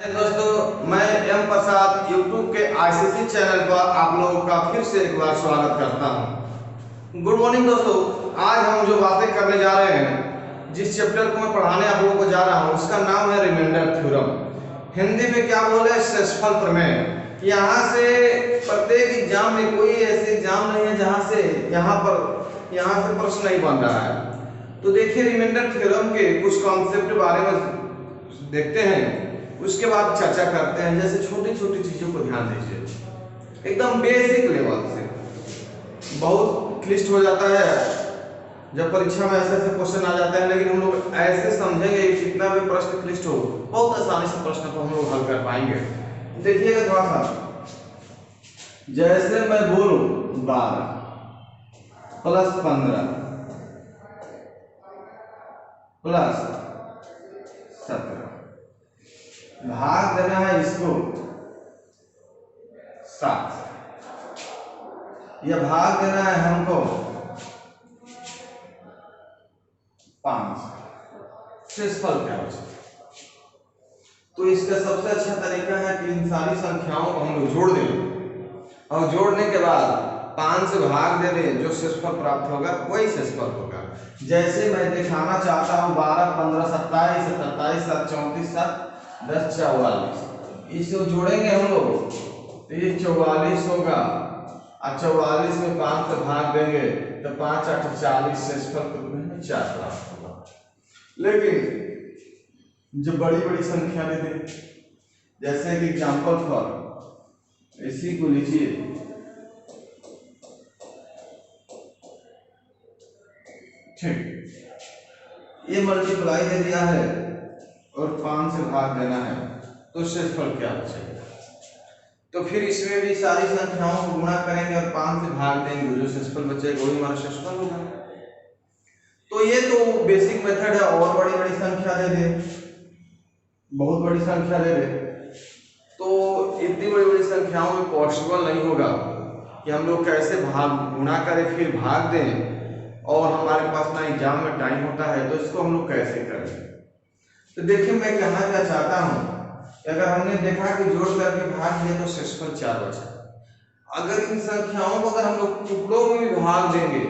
दोस्तों, मैं एम प्रसाद यूट्यूब के आईसीसी चैनल पर आप लोगों का फिर से एक बार स्वागत करता हूं। गुड मॉर्निंग दोस्तों। आज हम जो बातें करने जा रहे हैं, जिस चैप्टर को मैं पढ़ाने आप लोगों को जा रहा हूं, उसका नाम है रिमाइंडर थ्योरम। हिंदी में क्या बोले, शेषफल प्रमेय। यहाँ से प्रत्येक एग्जाम में कोई ऐसे एग्जाम नहीं है जहाँ से यहाँ से प्रश्न नहीं बन रहा है। तो देखिए, रिमाइंडर थ्योरम के कुछ कॉन्सेप्ट बारे में देखते हैं, उसके बाद चर्चा करते हैं। जैसे छोटी छोटी चीजों को ध्यान दीजिए, एकदम बेसिक लेवल से। बहुत क्लिष्ट हो जाता है जब परीक्षा में ऐसे ऐसे क्वेश्चन आ जाते हैं, लेकिन हम लोग ऐसे समझेंगे कि कितना भी प्रश्न क्लिष्ट हो, बहुत आसानी से प्रश्न को हम लोग हल कर पाएंगे। देखिएगा थोड़ा सा, जैसे मैं बोलूं 12 प्लस 15 प्लस 17, भाग देना है इसको 7, यह भाग देना है हमको 5। शेषफल क्या बचे? तो इसका सबसे अच्छा तरीका है कि इन सारी संख्याओं को हम लोग जोड़ दें और जोड़ने के बाद 5 से भाग दे दें। जो शेषफल प्राप्त होगा वही शेषफल होगा। जैसे मैं दिखाना चाहता हूँ 12, 15, 27, 27, 7, 34, 7, 10, 44। इसको जोड़ेंगे हम लोग तो ये 44 होगा और 44 में 5 से भाग देंगे तो 5 8 40, शेषफल के रूप में 4 प्राप्त होगा। लेकिन जो बड़ी बड़ी संख्या दे दें, जैसे कि एग्जाम्पल फॉर इसी को लीजिए, ठीक, ये मल्टीप्लाई दे दिया है और 5 से भाग देना है, तो शेषफल क्या बचेगा? तो फिर इसमें भी सारी संख्याओं को गुणा करेंगे और 5 से भाग देंगे, जो शेषफल बचेगा वही हमारा शेषफल होगा। तो ये तो बेसिक मेथड है। और बड़ी बड़ी संख्या दे दे, बहुत बड़ी संख्या दे दे, तो इतनी बड़ी बड़ी संख्याओं में पॉसिबल नहीं होगा कि हम लोग कैसे भाग गुणा करें फिर भाग दें, और हमारे पास ना एग्जाम में टाइम होता है, तो इसको हम लोग कैसे करें? तो देखिए, मैं कहना क्या चाहता हूं, अगर हमने देखा कि जोड़ करके भाग दिया तो शेषफल 4 बचा। अगर इन संख्याओं को अगर हम लोग टुकड़ों में भी भाग देंगे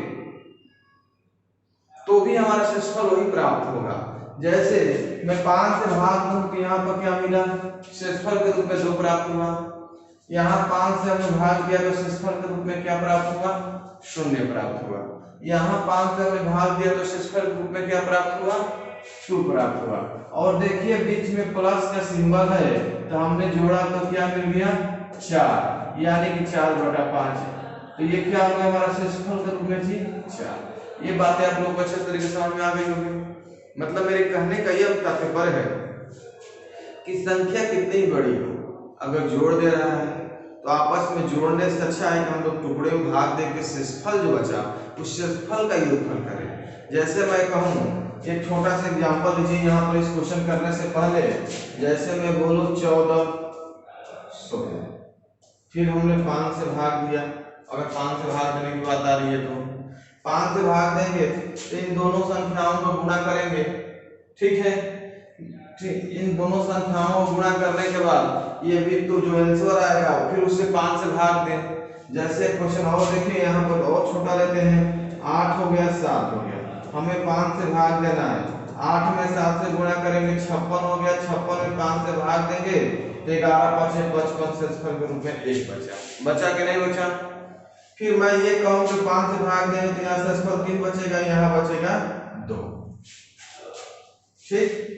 तो भी हमारा शेषफल वही प्राप्त होगा। जैसे मैं 5 से भाग दूं तो यहाँ पर क्या मिला? शेषफल के रूप में 2 प्राप्त हुआ। यहाँ 5 से हमने भाग दिया तो शेषफल के रूप में क्या प्राप्त हुआ? 0 प्राप्त हुआ। यहाँ 5 से हमने भाग दिया तो शेषफल के रूप में क्या प्राप्त हुआ? 2 प्राप्त हुआ। और देखिए बीच में प्लस का सिंबल है, तो हमने जोड़ा तो क्या मिल गया? 4, यानी कि 4/5। तो ये क्या होगा हमारा शेषफल के रूप में जी? 4। ये बातें आप लोग को अच्छे तरीके से समझ में आ गई होगी। मतलब मेरे कहने का यह तात्पर्य है कि संख्या कितनी बड़ी हो, अगर जोड़ दे रहा है तो आपस में जोड़ने से अच्छा है कि हम लोग टुकड़े में भाग दे के शेषफल जो बचा उस शेषफल का योगफल करें। जैसे मैं कहूँ, एक छोटा सा एग्जांपल लीजिए यहाँ पर। इस क्वेश्चन करने से पहले जैसे मैं बोलूँ 14 16, फिर हमने 5 से भाग दिया। अगर 5 से भाग देने की बात आ रही है तो 5 से भाग देंगे तो इन दोनों संख्याओं को गुणा करेंगे, ठीक है। ठीक, इन दोनों संख्याओं को गुणा करने के बाद ये भी तो जो आंसर आएगा फिर उससे 5 से भाग दें। जैसे क्वेश्चन और देखिए, यहाँ पर और छोटा लेते हैं, 8 हो गया, 7 हो गया, हमें 5 से भाग देना है। 8 में 7 से गुणा करेंगे, 56 हो गया, 56 में 5 से भाग देंगे तो 11 5 55, शेषफल के रूप में 1 बचा कि नहीं बचा? फिर मैं ये कहूं कि 5 से भाग देंगे तो यहाँ शेषफल 3 बचेगा, यहाँ बचेगा 2, ठीक।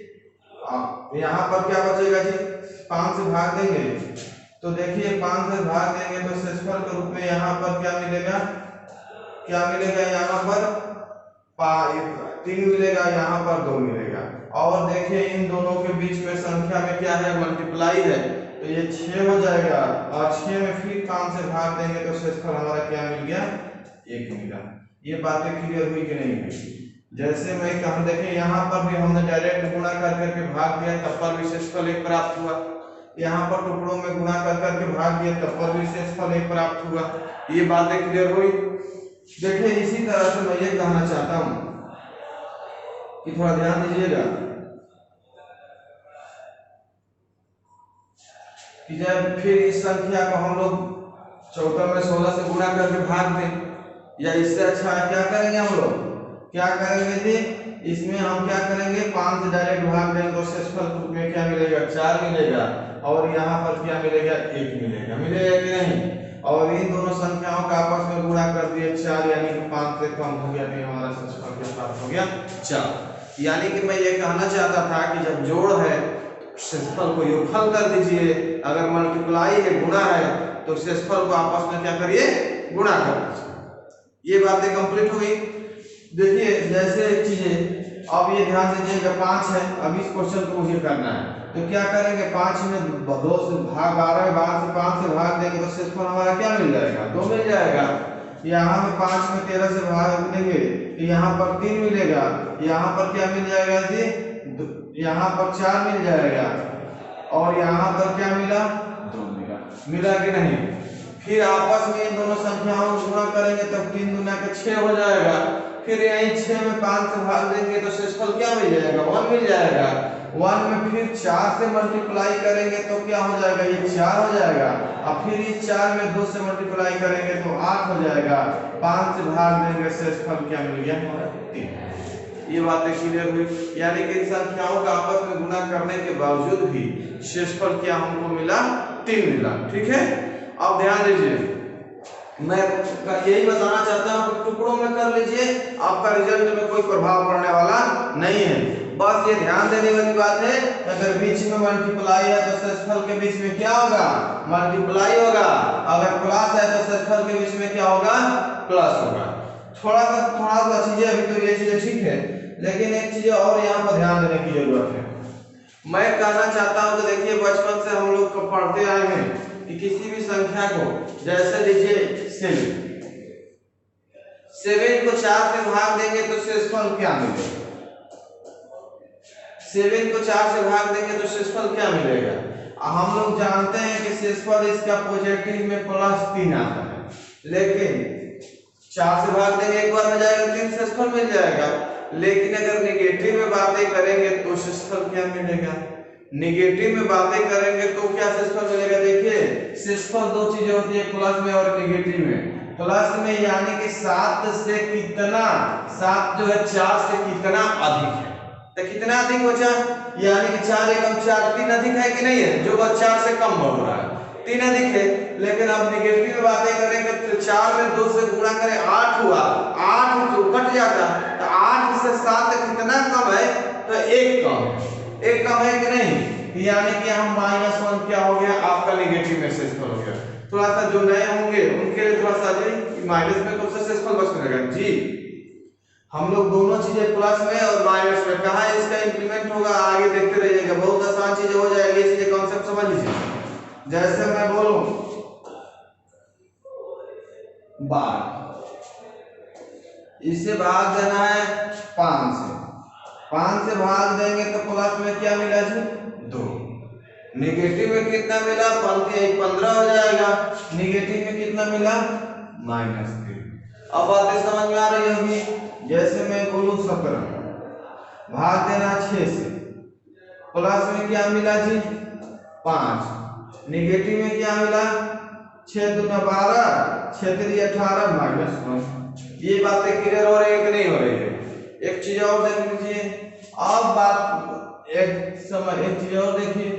यहाँ पर क्या बचेगा जी? 5 से भाग देंगे तो देखिए 5 से भाग देंगे तो शेषफल के रूप में यहाँ पर क्या मिलेगा? क्या मिलेगा? यहाँ पर 3 मिलेगा, यहाँ पर 2 मिलेगा। और देखिए इन दोनों के बीच में संख्या में क्या है? मल्टीप्लाई है, तो ये 6 हो जाएगा और 6 में फिर 5 से भाग देंगे तो शेषफल हमारा क्या मिल गया? 1 मिला। ये बातें क्लियर हुई कि नहीं हुई? जैसे मैं कहूं, देखिए यहाँ पर भी हमने डायरेक्ट गुणा कर करके भाग दिया, तब पर भी शेषफल 1 प्राप्त हुआ। यहाँ पर टुकड़ों में गुणा कर करके भाग दिया, तब पर भी शेषफल 1 प्राप्त हुआ। ये बातें क्लियर हुई? देखिए इसी तरह से मैं ये कहना चाहता हूं कि थोड़ा ध्यान दीजिएगा। कि जब फिर इस संख्या को हम लोग चौका में 16 से गुणा करके भाग दें, या इससे अच्छा क्या करेंगे हम लोग, क्या करेंगे जी, इसमें हम क्या करेंगे 5 से डायरेक्ट भाग देंगे तो शेषफल के रूप में क्या मिलेगा 4 मिलेगा, और यहाँ पर क्या मिलेगा 1 मिलेगा, मिलेगा कि नहीं। और इन दोनों संख्याओं का आपस में गुणा कर दिए 4, यानी कि 5 से कम हो गया, नहीं हमारा शेषफल के साथ हो गया 4। यानी कि मैं ये कहना चाहता था कि जब जोड़ है शेषफल को योगफल कर दीजिए, अगर मल्टीप्लाई है गुणा है तो शेषफल को आपस में क्या करिए गुणा कर दीजिए। ये बातें कंप्लीट हो गई। देखिए जैसे चीजें अब ये ध्यान दीजिएगा 5 है, अब इस क्वेश्चन को मुझे करना है तो क्या करेंगे 5 में 2 से भाग 12 12 से 5 से भाग देंगे तो शेषफल हमारा क्या मिल जाएगा 2 मिल जाएगा। यहाँ में 5 में 13 से भाग देंगे तो यहाँ पर 3 मिलेगा, यहाँ पर क्या मिल जाएगा जी, यहाँ पर 4 मिल जाएगा, और यहाँ पर क्या मिला 2 मिला, मिला कि नहीं। फिर आपस में इन दोनों संख्याओं को गुणा करेंगे तब 3 दूना के 6 हो जाएगा। फिर यहीं 6 में 5 से भाग देंगे तो शेषफल क्या मिल जाएगा 1 मिल जाएगा। 1 में फिर 4 से मल्टीप्लाई करेंगे तो क्या हो जाएगा ये 4 हो जाएगा, और फिर इस 4 में 2 से मल्टीप्लाई करेंगे तो 8 हो जाएगा। 5 से भाग देंगे शेषफल क्या मिल गया हमारा 3। ये बातें क्लियर हुई, यानी कि संख्याओं का आपस में गुणा करने के बावजूद भी शेषफल क्या हमको मिला 3 मिला। ठीक है, अब ध्यान दीजिए, मैं यही बताना चाहता हूं कि टुकड़ों में कर लीजिए, आपका रिजल्ट में कोई प्रभाव पड़ने वाला नहीं है। बस ये ध्यान देने वाली बात है, अगर बीच में मल्टीप्लाई है तो शेषफल के बीच में क्या होगा मल्टीप्लाई होगा, अगर प्लस है तो शेषफल के बीच में क्या होगा प्लस होगा। थोड़ा सा चीजें अभी तो ये चीजें ठीक है, लेकिन एक चीज और यहाँ पर ध्यान देने की जरूरत है। मैं कहना चाहता हूँ कि देखिए बचपन से हम लोग पढ़ते आए हैं कि किसी भी संख्या को, जैसे लीजिए 7 को 4 से भाग देंगे तो शेषफल क्या मिलेगा, 7 को 4 से भाग देंगे तो शेषफल क्या मिलेगा। हम लोग जानते हैं कि शेषफल इसका पॉजिटिव में +3 आता है, लेकिन 4 से भाग देंगे एक बार में जाएगा 3 शेषफल मिल जाएगा। लेकिन अगर नेगेटिव में बातें करेंगे तो शेषफल क्या मिलेगा, नेगेटिव में बातें करेंगे तो क्या शेषफल मिलेगा। देखिए शेषफल 2 चीजें होती है, प्लस में और नेगेटिव में। प्लस में यानी कि 7 से कितना, 7 जो है 4 से कितना अधिक है, तो कितना अधिक हो जाए, यानी कि 4 एकम 4 3 अधिक है कि नहीं है, जो 4 से कम बढ़ रहा है 3 अधिक है। लेकिन अब नेगेटिव में बातें करेंगे तो 4 में 2 से गुणा करें 8 हुआ, 8 तो कट जाता, तो 8 से 7 कितना कम है तो 1 कम, 1 कम है कि नहीं, यानी कि हम -1 क्या हो गया आपका नेगेटिव में शेषफल हो गया। थोड़ा सा जो नए होंगे उनके लिए थोड़ा सा जी माइनस में कौन सा शेषफल बच रहेगा जी, हम लोग दोनों चीजें प्लस में और माइनस में कहा इसका इंप्लीमेंट होगा, आगे देखते रहिएगा, बहुत आसान चीजें हो जाएगी, ये चीजें कॉन्सेप्ट समझ लीजिए। जैसे मैं बोलूं 12, इससे भाग देना है 5 से, 5 से भाग देंगे तो प्लस में क्या मिला जी 2, नेगेटिव में कितना मिला 15 हो जाएगा, नेगेटिव में कितना मिला -3। अब बातें समझ में आ रही होगी। जैसे मैं बोलूं 17, भाग देना 6 से, प्लस में क्या मिला जी 5, नेगेटिव में क्या मिला 6 दूना 12, 6 3 18 -1। ये बातें क्लियर हो रही है कि नहीं हो रही है। एक चीज और देख लीजिए, अब बात एक चीज और देखिए,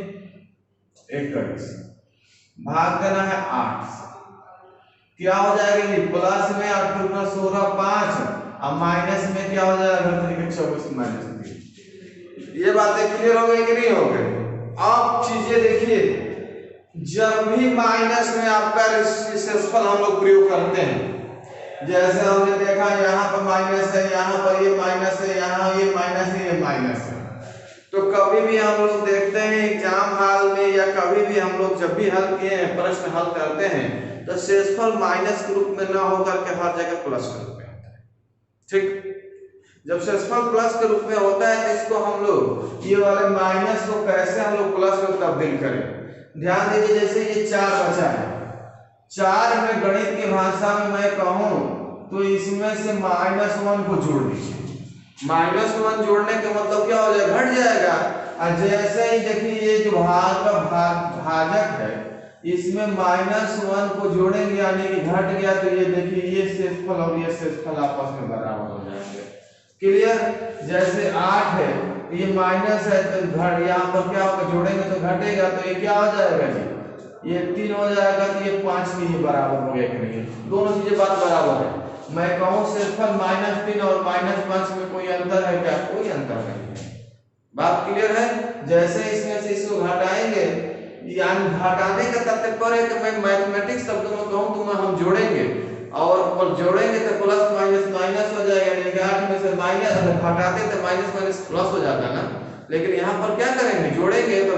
21 भाग देना है 8 से, क्या हो जाएगा ये प्लस में 8 दूना 16 5, और माइनस में क्या हो जाएगा 24 -3। ये बातें क्लियर हो गई कि नहीं हो गई। अब चीजें देखिए, जब भी माइनस में आपका शेषफल हम लोग प्रयोग करते हैं, जैसे हमने देखा यहाँ पर माइनस है, यहाँ पर ये माइनस है, यहाँ ये माइनस है, ये माइनस है, तो कभी भी हम लोग देखते हैं एग्जाम हॉल में या कभी भी हम लोग जब भी हल किए हैं प्रश्न हल करते हैं तो शेषफल माइनस के रूप में ना होकर के हर जगह प्लस के रूप में होता है। ठीक, जब शेषफल प्लस के रूप में होता है तो इसको हम लोग ये वाले माइनस को कैसे हम लोग प्लस में तब्दील करें। ध्यान दीजिए, जैसे ये 4 बचा है, 4 में गणित की भाषा में मैं कहूं तो इसमें से -1 को जोड़ दीजिए। -1 जोड़ने का मतलब क्या हो जाएगा, घट जाएगा। और जैसे ही देखिए ये जो भाग का भाजक है इसमें -1 को जोड़ेंगे यानी कि घट गया, तो ये देखिए ये शेषफल और ये शेषफल आपस में बराबर हो जाएंगे। क्लियर। जैसे 8 है ये माइनस है तो घट, यहाँ पर क्या होगा, जोड़ेंगे तो घटेगा, तो ये क्या हो जाएगा जी, ये 3 हो जाएगा, तो ये 5 के ये बराबर हो गया कि नहीं, दोनों चीजें बात बराबर है। मैं कहूँ शेषफल -3 और -5 में कोई अंतर है क्या, कोई अंतर नहीं है। बात क्लियर है। जैसे इसमें से इसको घटाएंगे, यानी घटाने का तात्पर्य है कि मैं मैथमेटिक्स शब्द में कहूँ तो हम जोड़ेंगे और जोड़ेंगे तो प्लस माइनस माइनस हो जाएगा, यानी 8 में से माइनस, घटाते तो माइनस माइनस प्लस हो जाता ना, लेकिन यहाँ पर क्या करेंगे, जोड़ेंगे तो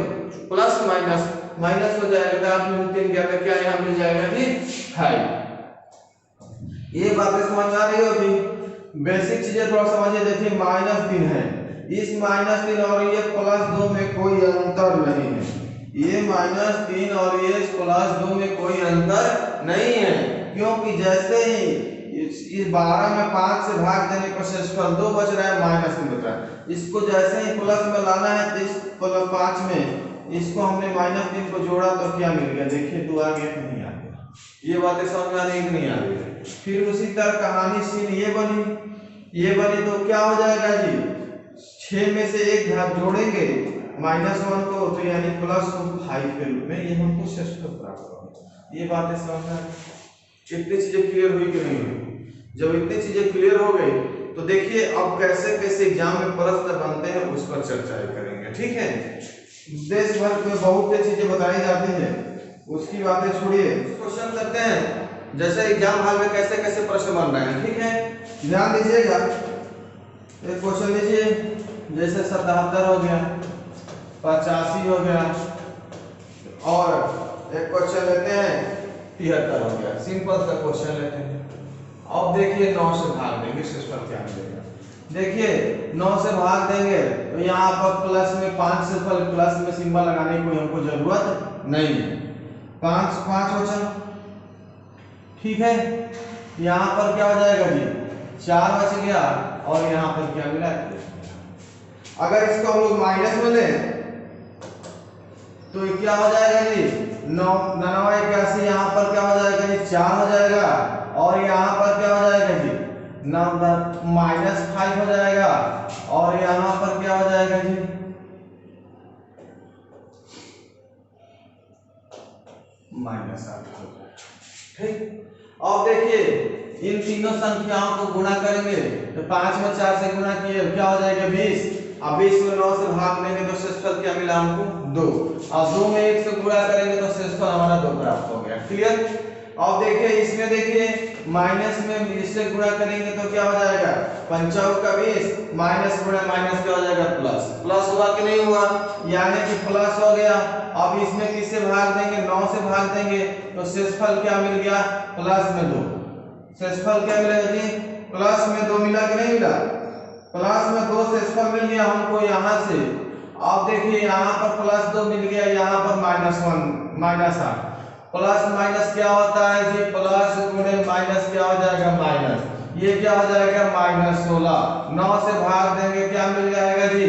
प्लस माइनस माइनस हो जाएगा, 8 में 3 गया तो क्या यहाँ मिल जाएगा जी 5। ये बातें समझ आ रही होगी। बेसिक चीजें थोड़ा समझिए। देखिए -3 है, इस -3 और ये +2 में कोई अंतर नहीं है, ये -3 और ये +2 में कोई अंतर नहीं है, क्योंकि जैसे ही इस 12 में 5 से भाग देने पर शेषफल 2 बच रहा है, -3 बच रहा है। इसको जैसे ही प्लस में लाना है तो इस 5 में इसको हमने -3 को जोड़ा तो क्या मिल गया, देखिए 2 आ गया कि नहीं आ गया। ये बातें समझ में आ रही कि नहीं आ रही है। फिर उसी तरह कहानी सीन ये बनी तो क्या हो जाएगा जी, 6 में से 1 घात जोड़ेंगे -1 को, तो यानी +5 के रूप में ये हमको शेषफल प्राप्त होगा। ये बातें समझ में कितनी चीजें क्लियर हुई कि नहीं हुई। जब इतनी चीजें क्लियर हो गई तो देखिए अब कैसे कैसे एग्जाम में प्रश्न बनते हैं उस पर चर्चा करेंगे, ठीक है। देश भर में बहुत सी चीजें बताई जाती है, उसकी बातें छोड़िए, क्वेश्चन करते हैं जैसे एग्जाम हॉल में कैसे कैसे प्रश्न बन रहे हैं, ठीक है। ध्यान दीजिएगा। एक क्वेश्चन लीजिए, जैसे 77 हो गया, 85 हो गया, और एक क्वेश्चन लेते हैं 73 हो गया, सिंपल सा क्वेश्चन लेते हैं। अब देखिए 9 से भाग देंगे, शेषफल क्या मिलेगा। देखिए 9 से भाग देंगे तो यहाँ पर प्लस में 5 शेषफल, प्लस में सिंबल लगाने की कोई हमको जरूरत नहीं है। 5 बचा, ठीक है। यहाँ पर क्या हो जाएगा जी, 4 बच गया, और यहाँ पर क्या मिला, अगर इसको हम लोग माइनस में लें तो क्या हो जाएगा जी, 9 81, यहाँ पर क्या हो जाएगा जी 4 हो जाएगा, और यहाँ पर क्या हो जाएगा जी -5 हो जाएगा, और यहाँ पर क्या हो जाएगा जी -8 हो जाएगा, ठीक। अब देखिए इन तीनों संख्याओं को गुणा करेंगे तो 5 में 4 से गुणा किए क्या हो जाएगा 20, अब 20 में 9 से भाग देंगे तो शेषफल क्या मिला हमको 2, अब 2 में 1 से गुणा करेंगे तो शेषफल हमारा 2 प्राप्त हो गया। क्लियर। अब देखिए इसमें देखिए माइनस में इससे गुणा करेंगे तो क्या हो जाएगा 5 का 20, माइनस गुणा माइनस क्या हो जाएगा प्लस हुआ कि नहीं हुआ, यानी कि प्लस हो गया। अब इसमें किससे भाग देंगे, 9 से भाग देंगे तो शेषफल क्या मिल गया +2, शेषफल क्या मिलेगा जी +2 मिला कि नहीं मिला, +2 शेषफल मिल गया हमको यहाँ से। अब देखिए यहाँ पर +2 मिल गया, यहाँ पर -8, प्लस माइनस क्या होता है जी, प्लस गुणे माइनस क्या हो जाएगा माइनस, ये क्या हो जाएगा -16, 9 से भाग देंगे क्या मिल जाएगा जी,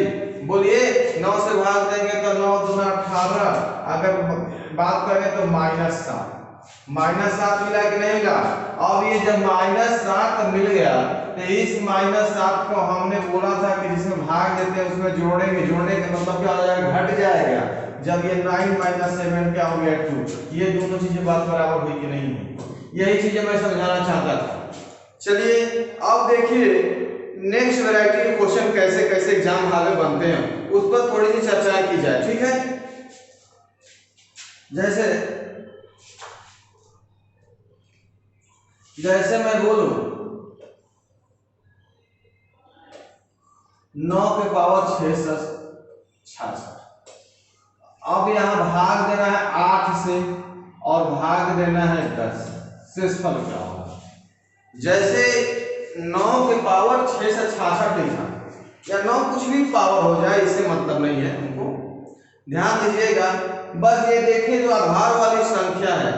बोलिए 9 से भाग देंगे तो 9 दूना 18, अगर बात करें तो -7 मिला कि नहीं मिला। अब ये जब -7 मिल गया तो इस -7 को हमने बोला था कि जिसमें भाग देते हैं उसमें जोड़ेंगे, जोड़ने का मतलब क्या हो जाएगा घट जाएगा, जब ये 9 - 7 क्या हो गया 2, ये दोनों चीजें बात बराबर हुई कि नहीं हुई, यही चीजें मैं समझाना चाहता था। चलिए अब देखिए नेक्स्ट वैरायटी के क्वेश्चन कैसे कैसे एग्जाम हॉल में बनते हैं उस पर थोड़ी सी चर्चा की जाए, ठीक है। जैसे मैं बोलूं 9 के पावर 6 से 66, अब यहाँ भाग देना है 8 से और भाग देना है 10, शेषफल क्या होगा। जैसे 9 के पावर 6 से 66 लिखा, या 9 कुछ भी पावर हो जाए इससे मतलब नहीं है हमको, ध्यान दीजिएगा। बस ये देखिए जो आधार वाली संख्या है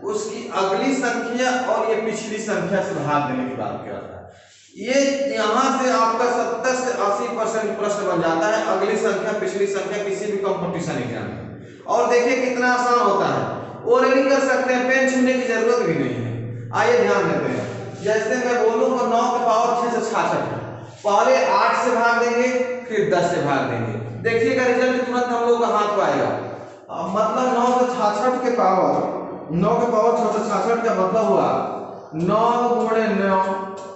उसकी अगली संख्या और ये पिछली संख्या से भाग देने की बात कर रहा है। ये यहाँ से आपका 70 से 80% प्रश्न बन जाता है, अगली संख्या पिछली संख्या किसी भी कंपटीशन एग्जाम में। और देखिए कितना आसान होता है, वो और नहीं कर सकते हैं, पेन छूने की जरूरत भी नहीं है। आइए ध्यान देते हैं, जैसे मैं बोलूंगा 9 की पावर 6 से 66 है, पहले 8 से भाग देंगे फिर 10 से भाग देंगे, देखिएगा रिजल्ट तुरंत हम लोग का हाथ में आएगा। मतलब 9 से 66 के पावर 9 के पावर 6 से 66 का मतलब हुआ 9 गुणे 9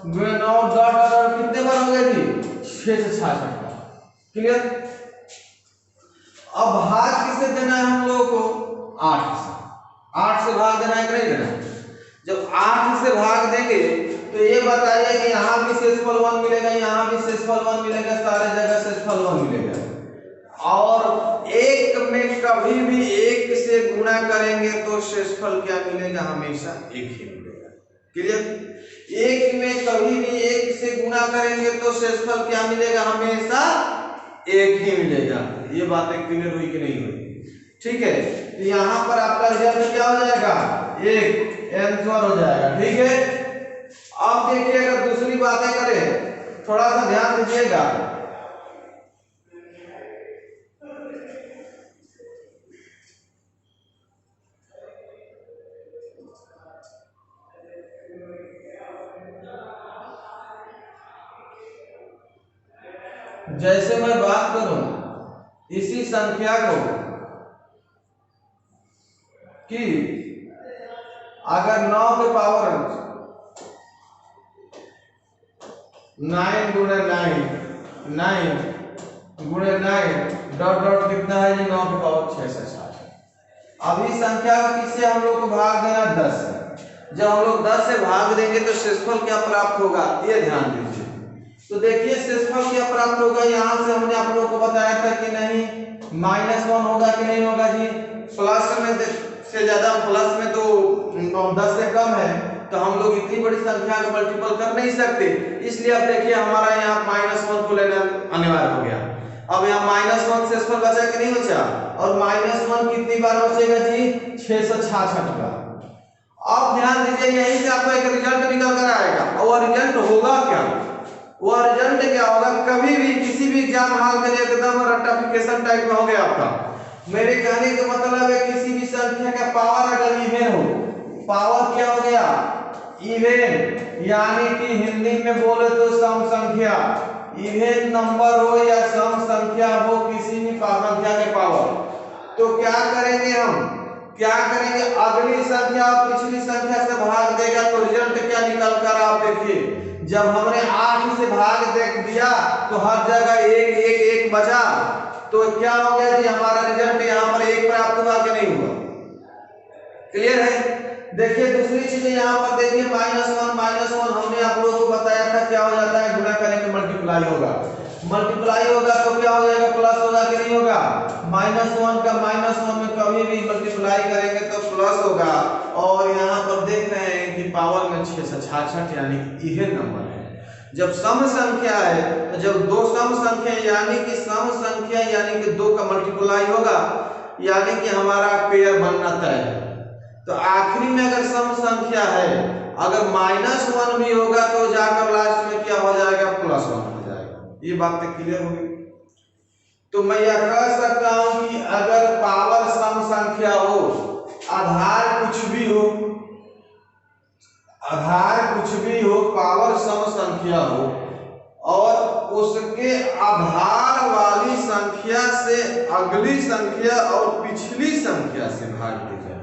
गुणे 9 डॉट कितने बार हो गए जी 6 से 66 का। क्लियर। अब भाग किससे देना है हम लोगों को 8 से, 8 से भाग देना है कि नहीं देना। जब 8 से भाग देंगे तो ये बताइए कि यहाँ भी शेषफल 1 मिलेगा, यहाँ भी शेषफल 1 मिलेगा, सारे जगह शेषफल 1 मिलेगा। और एक में कभी भी एक से गुणा करेंगे तो शेषफल क्या मिलेगा, हमेशा एक ही मिलेगा। क्लियर। एक में कभी भी एक से गुणा करेंगे तो शेषफल क्या मिलेगा, हमेशा एक ही मिलेगा। ये बातें क्लियर हुई कि नहीं हुई? ठीक है, तो यहाँ पर आपका रिजल्ट क्या हो जाएगा, एक आंसर हो जाएगा। ठीक है। अब देखिए अगर दूसरी बातें करें, थोड़ा सा ध्यान दीजिएगा। जैसे मैं बात करूं इसी संख्या को कि अगर 9 के पावर 9 गुणे 9 9 गुणे 9 डॉट डॉट कितना है जी 9 के पावर 6 से 60। अभी संख्या को किससे हम लोग को भाग देना 10 से। जब हम लोग 10 से भाग देंगे तो शेषफल क्या प्राप्त होगा, ये ध्यान दीजिए। तो देखिए शेषफल क्या प्राप्त होगा, यहाँ से हमने आप लोगों को बताया था कि नहीं -1 होगा कि नहीं होगा जी। प्लस में से ज्यादा, प्लस में तो 10 से कम है, तो हम लोग इतनी बड़ी संख्या को मल्टीपल कर नहीं सकते, इसलिए अब देखिए हमारा यहाँ -1 को लेना अनिवार्य हो गया। अब यहाँ -1 शेषफल बचा कि नहीं बचा, और -1 कितनी बार बचेगा जी 6 से 66 बार। अब ध्यान दीजिए, यहीं से आपका एक रिजल्ट निकल कर आएगा, और रिजल्ट होगा क्या, वह रिजल्ट क्या होगा, कभी भी किसी भी एग्जाम हॉल में एकदम रट्टाफिकेशन टाइप में हो गया आपका। मेरे कहने का मतलब है किसी भी संख्या का पावर अगर इवन हो, पावर क्या हो गया इवन, यानी कि हिंदी में बोले तो सम संख्या, इवन नंबर हो या सम संख्या हो, किसी भी संख्या के पावर, तो क्या करेंगे हम, क्या करेंगे अगली संख्या और पिछली संख्या से भाग देगा तो रिजल्ट क्या निकल कर, आप देखिए जब हमने 8 से भाग देख दिया तो हर जगह एक एक एक बचा, तो क्या हो गया जी हमारा रिजल्ट यहाँ पर एक प्राप्त हुआ कि नहीं हुआ। क्लियर है। देखिए दूसरी चीज यहाँ पर देखिए -1 हमने आप लोगों को बताया था क्या हो जाता है, गुणा करेंगे मल्टीप्लाई होगा, मल्टीप्लाई होगा तो क्या हो जाएगा प्लस होगा कि नहीं होगा। -1 का -1 में कभी भी मल्टीप्लाई करेंगे तो प्लस होगा, और यहाँ पर देख रहे हैं कि पावर में 6 से 66 यानी इवन नंबर है। जब सम संख्या है तो जब दो सम संख्या यानी कि सम संख्या यानी कि 2 का मल्टीप्लाई होगा, यानी कि हमारा पेयर बनना तय है। तो आखिरी में अगर सम संख्या है, अगर -1 भी होगा तो जाकर लास्ट में क्या हो जाएगा +1 हो जाएगा। ये बात क्लियर होगी। तो मैं यह कह सकता हूं कि अगर पावर सम संख्या हो, आधार कुछ भी हो, आधार कुछ भी हो, पावर सम संख्या हो, और उसके आधार वाली संख्या से अगली संख्या और पिछली संख्या से भाग दी जाए,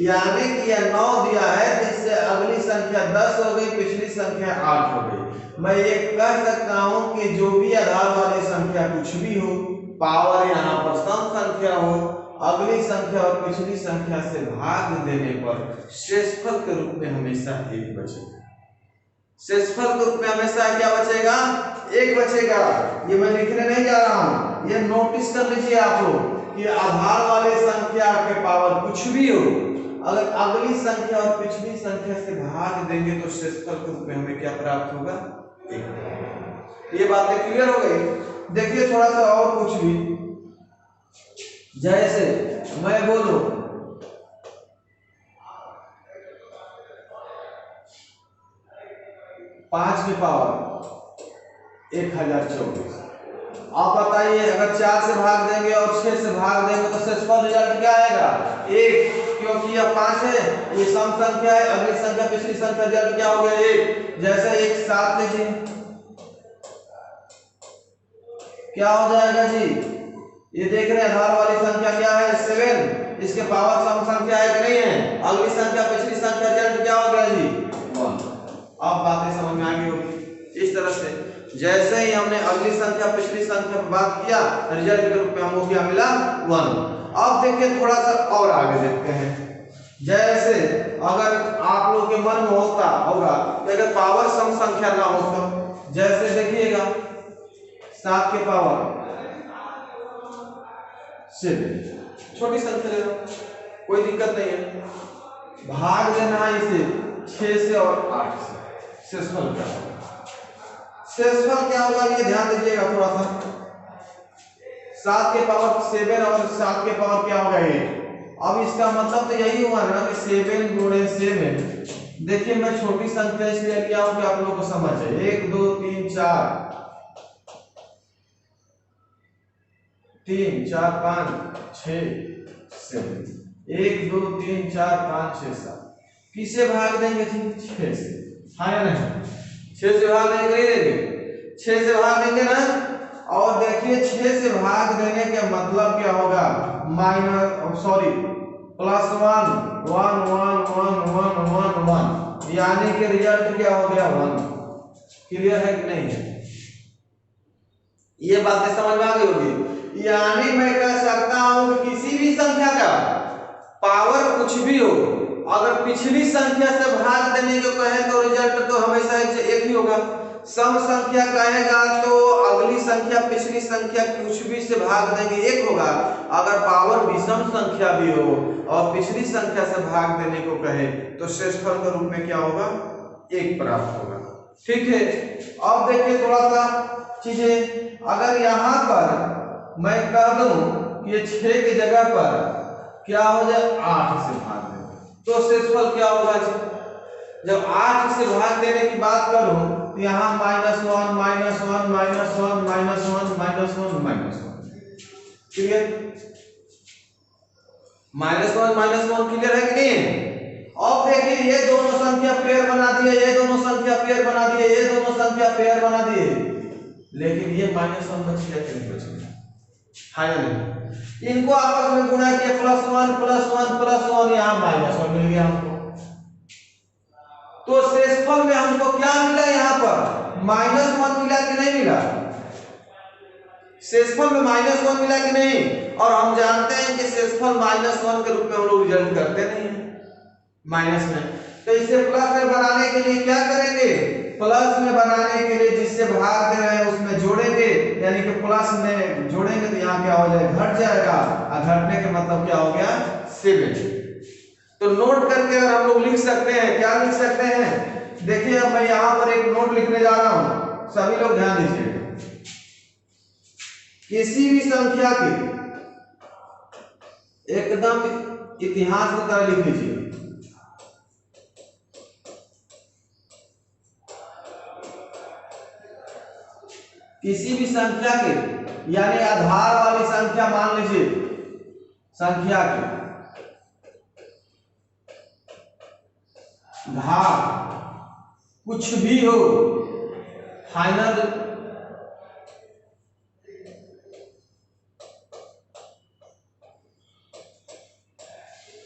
यानी कि यह 9 दिया है जिससे अगली संख्या 10 हो गई, पिछली संख्या 8 हो गई। मैं ये कह सकता हूं कि जो भी आधार वाली संख्या कुछ भी हो, पावर यहाँ पर सम संख्या हो, अगली संख्या और पिछली संख्या से भाग देने पर शेषफल के रूप में हमेशा एक बचेगा। शेषफल के रूप में हमेशा क्या बचेगा, एक बचेगा। ये मैं लिखने नहीं जा रहा हूं, ये नोटिस कर लीजिए आप लोग कि आधार वाले संख्या के पावर कुछ भी हो, अगर अगली संख्या और पिछली संख्या से भाग देंगे तो शेषफल के रूप में हमें क्या प्राप्त होगा, एक। ये बातें क्लियर हो गई। देखिए थोड़ा सा और कुछ भी, जैसे मैं बोलूं 5 की पावर 1024, आप बताइए, अगर 4 से भाग देंगे और 6 से भाग देंगे तो शेषफल रिजल्ट क्या आएगा? 1, क्योंकि यह 5 है, ये सम संख्या है, अगली संख्या पिछली संख्या, रिजल्ट क्या हो गया? 1। जैसे 1 7 लीजिए, क्या हो जाएगा जी? ये देख रहे हैं आधार वाली संख्या क्या है? 7, इसके पावर सम संख्या है कि नहीं है? अगली संख्या पिछली संख्या, रिजल्ट क्या हो गया जी? 1। अब बातें समझ में आ गई होगी। इस तरह से जैसे ही हमने अगली संख्या पिछली संख्या पर बात किया, रिजल्ट के रूप में हमको क्या मिला? 1। अब देखिए थोड़ा सा और आगे देखते हैं। जैसे अगर आप लोग के मन में होता होगा कि अगर पावर सम संख्या ना हो तो, जैसे देखिएगा 7 के पावर 7, छोटी संख्या ले लो, कोई दिक्कत नहीं है। भाग देना है इसे 6 से और 8 से। शेषफल क्या होगा? शेषफल क्या होगा ये ध्यान दीजिएगा थोड़ा सा। 7 के पावर 7 और 7 के पावर क्या होगा? 8। अब इसका मतलब तो यही हुआ ना कि 7 गुणे 7। देखिए मैं छोटी संख्या इसलिए किया हूं कि आप लोगों को समझ है। 1 2 3 4 3 4 5 6 7, 1 2 3 4 5 6 7। किसे भाग देंगे जी? 6 से। हाँ या नहीं? 6 से भाग देंगे नहीं देंगे? 6 से भाग देंगे ना। और देखिए 6 से भाग देने का मतलब क्या होगा? माइनस सॉरी प्लस 1 1 1 1 1 1 1, यानी कि रिजल्ट क्या हो गया? 1। क्लियर है कि नहीं? ये बातें समझ में आ गई होगी। यानी मैं कह सकता हूं कि किसी भी संख्या का पावर कुछ भी हो, अगर पिछली संख्या से भाग देने को कहे तो रिजल्ट तो हमेशा एक ही होगा। सम संख्या कहेगा तो अगली संख्या पिछली संख्या कुछ भी से भाग देंगे 1 होगा। अगर पावर विषम संख्या भी हो और पिछली संख्या से भाग देने को कहे तो शेषफल के रूप में क्या होगा? 1 प्राप्त होगा। ठीक है। अब देखिए थोड़ा सा चीजें, अगर यहाँ पर मैं कह दूं कि ये 6 की जगह पर क्या हो जाए? 8 से भाग दें तो शेषफल क्या होगा? जब 8 से भाग देने की बात करूं तो यहाँ -1 -1 -1 -1 -1 क्लियर? -1 क्लियर है कि नहीं? अब देखिए ये दोनों संख्या पेयर बना दिए, ये दोनों संख्या पेयर बना दिए, ये दोनों संख्या पेयर बना दिए, लेकिन ये -1 बच गया कि नहीं बच गया? हाँ या नहीं? इनको आपस में गुणा किया, +1 +1 +1, यहाँ -1 मिल गया हमको। तो शेषफल में हमको क्या मिला? यहाँ पर -1 मिला कि नहीं मिला? शेषफल में -1 मिला कि नहीं? और हम जानते हैं कि शेषफल -1 के रूप में हम लोग रिजल्ट करते नहीं हैं माइनस में। तो इसे प्लस में बनाने के लिए क्या करेंगे? प्लस में बनाने के लिए जिससे भाग दे रहे हैं उसमें जोड़ेंगे, यानी कि प्लस में जोड़ेंगे तो यहाँ क्या हो जाएगा? घट जाएगा। और घटने का मतलब क्या हो गया? 7। तो नोट करके अगर हम लोग लिख सकते हैं, क्या लिख सकते हैं? देखिए अब मैं यहाँ पर एक नोट लिखने जा रहा हूं, सभी लोग ध्यान दीजिए। किसी भी संख्या की एकदम इतिहास की तरह लिख लीजिए। किसी भी संख्या के, यानी आधार वाली संख्या मान लीजिए, संख्या के भाग कुछ भी हो, फाइनल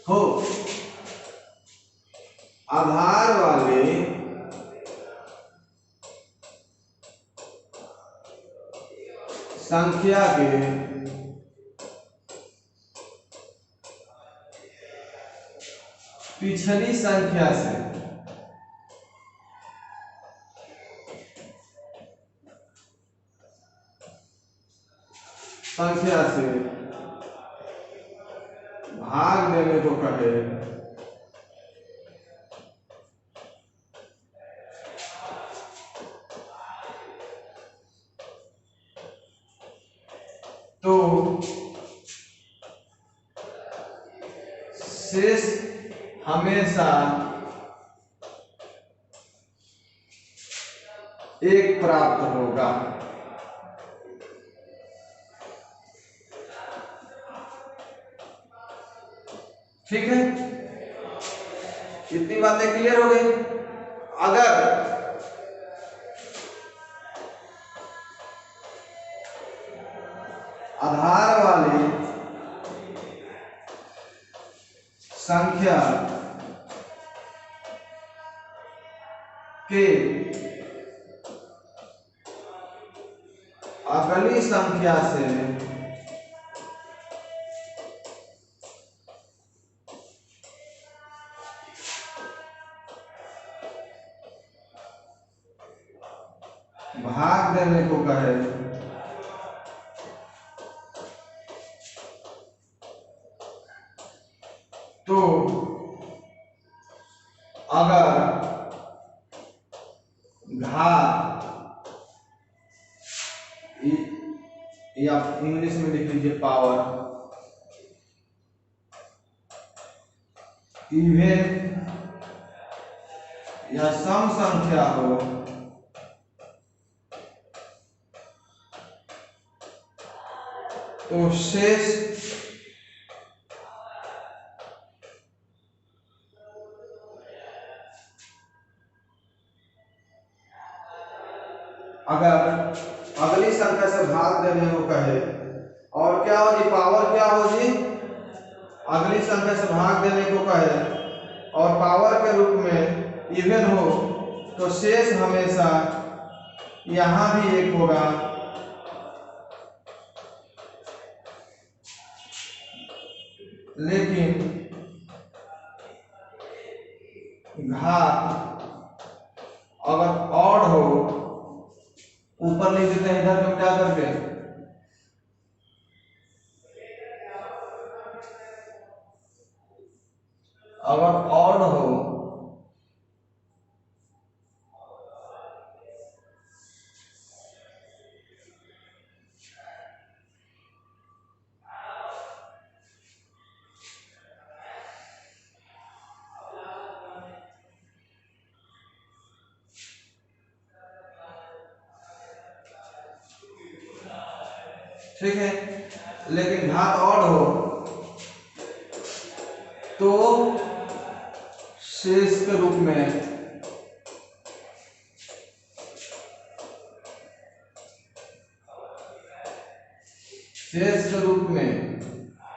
हो, आधार वाले संख्या के पिछली संख्या से भाग देने को कहे तो शेष हमेशा 1 प्राप्त होगा। ठीक है, इतनी बातें क्लियर हो गई। अगर आधार वाली संख्या के अगली संख्या से भाग देने को कहे तो अगर घात, या इंग्लिश में लिख लीजिए पावर, इवन या सम संख्या हो तो शेष अगर अगली संख्या से भाग देने को कहे, और क्या हो जी, पावर क्या हो जी, अगली संख्या से भाग देने को कहे और पावर के रूप में इवन हो, तो शेष हमेशा यहां भी एक होगा, लेकिन घात अगर ऑड हो, ऊपर लिख देते हैं इधर में क्या करके, अगर ऑड हो ठीक है, लेकिन घात ऑड हो तो शेष के रूप में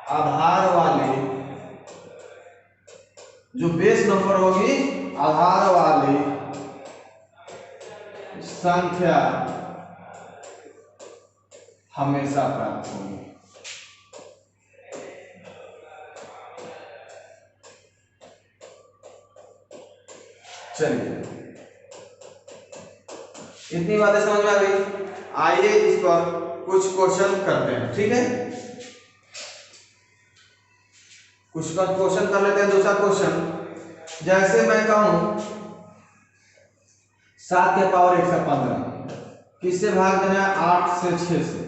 आधार वाली जो बेस नंबर होगी, आधार वाली संख्या हमेशा प्राप्त होगी। चलिए, इतनी बातें समझ में आ गई। आइए इस पर कुछ क्वेश्चन करते हैं, ठीक है। कुछ क्वेश्चन कर लेते हैं। दूसरा क्वेश्चन, जैसे मैं कहूं 7 के पावर 115 किससे भाग देना है, 8 से 6 से।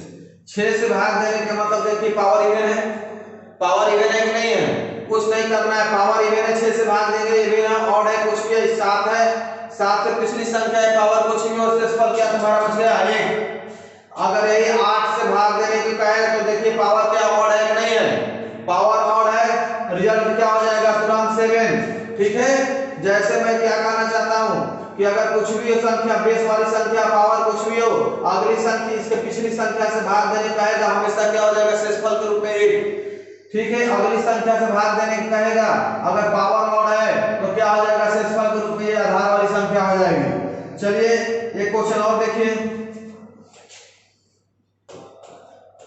6 से भाग देने का मतलब देखिए पावर इवन है, पावर इवन है कि नहीं है, कुछ नहीं करना है, पावर इवन है, 6 से भाग देंगे, इवन है, ऑड है, कुछ भी है, 7 है, 7 से पिछली संख्या है, पावर कुछ भी हो, शेषफल क्या तुम्हारा बच गया 1। अगर यही 8 से भाग देने की कहे तो देखिए पावर क्या ऑड है कि नहीं है, पावर ऑड है, रिजल्ट क्या हो जाएगा तुरंत 7। ठीक है, जैसे मैं क्या कहना चाहता हूं कि अगर कुछ भी हो संख्या, बेस वाली संख्या, पावर कुछ भी हो, अगली संख्या इसके पिछली संख्या से भाग देने कहेगा, हमेशा क्या हो जाएगा शेषफल के रूप में 1। ठीक है, अगली संख्या से भाग देने कहेगा, अगर पावर ऑड है तो क्या हो जाएगा शेषफल के रूप में आधार वाली संख्या हो जाएगी। चलिए एक क्वेश्चन और देखिए,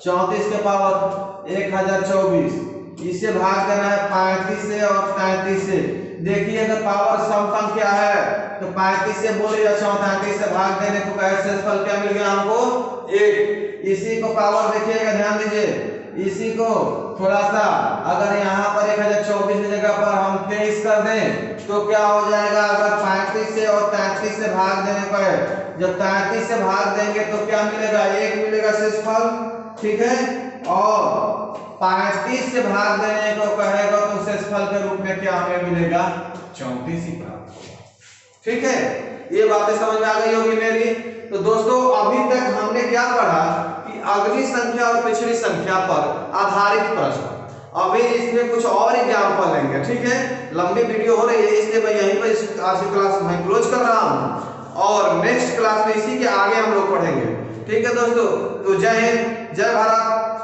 34 के पावर 1024 इससे भाग देना है 35 से और 33 से। देखिए अगर पावर सम संख्या है तो 35 से बोले या 34 से भाग देने को कहे, शेषफल क्या मिल गया हमको 1। इसी को पावर देखिएगा, ध्यान दीजिए, इसी को थोड़ा सा अगर यहाँ पर 1024 की जगह पर हम 23 कर दें तो क्या हो जाएगा, अगर 35 से और 33 से भाग देने को है, जब 33 से भाग देंगे तो क्या मिलेगा 1 मिलेगा शेषफल। ठीक है, और 35 से भाग देने को कहेगा तो शेषफल के रूप में क्या हमें मिलेगा 34 ही प्राप्त होगा। ठीक है, ये बातें समझ में आ गई होगी मेरी। तो दोस्तों अभी तक हमने क्या पढ़ा कि अगली संख्या और पिछली संख्या पर आधारित प्रश्न, अभी इसमें कुछ और एग्जाम्पल लेंगे, ठीक है। लंबी वीडियो हो रही है इसलिए मैं यहीं पर आज की क्लास मैं क्लोज कर रहा हूँ और नेक्स्ट क्लास में इसी के आगे हम लोग पढ़ेंगे, ठीक है दोस्तों। तो जय हिंद, जय भारत।